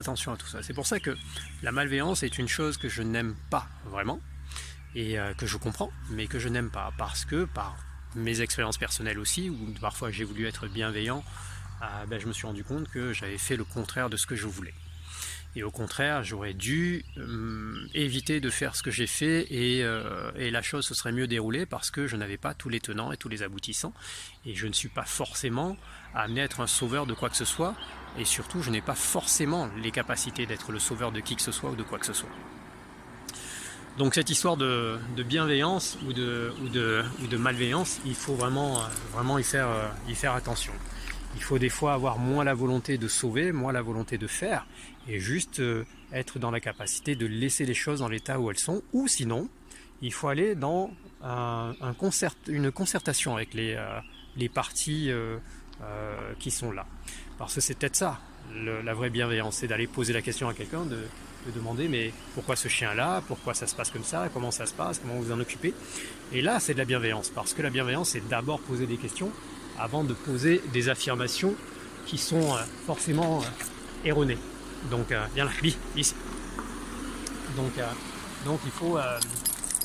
Attention à tout ça. C'est pour ça que la malveillance est une chose que je n'aime pas vraiment et que je comprends, mais que je n'aime pas parce que par mes expériences personnelles aussi, où parfois j'ai voulu être bienveillant, je me suis rendu compte que j'avais fait le contraire de ce que je voulais. Et au contraire, j'aurais dû éviter de faire ce que j'ai fait et la chose se serait mieux déroulée parce que je n'avais pas tous les tenants et tous les aboutissants. Et je ne suis pas forcément amené à être un sauveur de quoi que ce soit. Et surtout, je n'ai pas forcément les capacités d'être le sauveur de qui que ce soit ou de quoi que ce soit. Donc cette histoire de bienveillance ou de malveillance, il faut vraiment y faire attention. Il faut des fois avoir moins la volonté de sauver, moins la volonté de faire, et juste être dans la capacité de laisser les choses dans l'état où elles sont, ou sinon, il faut aller dans une concertation avec les parties qui sont là. Parce que c'est peut-être ça, la vraie bienveillance, c'est d'aller poser la question à quelqu'un, de demander mais pourquoi ce chien là, pourquoi ça se passe comme ça, comment ça se passe, comment vous en occupez. Et là c'est de la bienveillance, parce que la bienveillance c'est d'abord poser des questions avant de poser des affirmations qui sont forcément erronées. Donc viens là, ici. Donc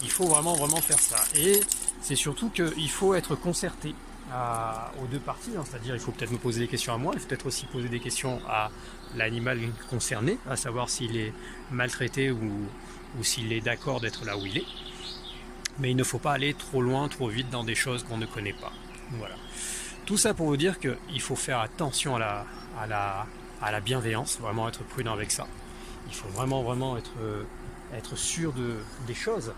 il faut vraiment faire ça. Et c'est surtout qu'il faut être concerté aux deux parties, hein. C'est-à-dire il faut peut-être me poser des questions à moi, il faut peut-être aussi poser des questions à l'animal concerné, à savoir s'il est maltraité ou s'il est d'accord d'être là où il est. Mais il ne faut pas aller trop loin, trop vite dans des choses qu'on ne connaît pas. Voilà. Tout ça pour vous dire qu'il faut faire attention à la bienveillance, vraiment être prudent avec ça. Il faut vraiment être sûr des choses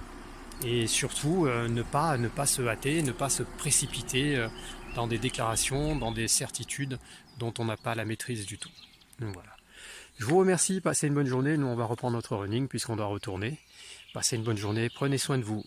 et surtout ne pas se hâter, ne pas se précipiter dans des déclarations, dans des certitudes dont on n'a pas la maîtrise du tout. Donc voilà. Je vous remercie, passez une bonne journée. Nous on va reprendre notre running puisqu'on doit retourner. Passez une bonne journée, prenez soin de vous.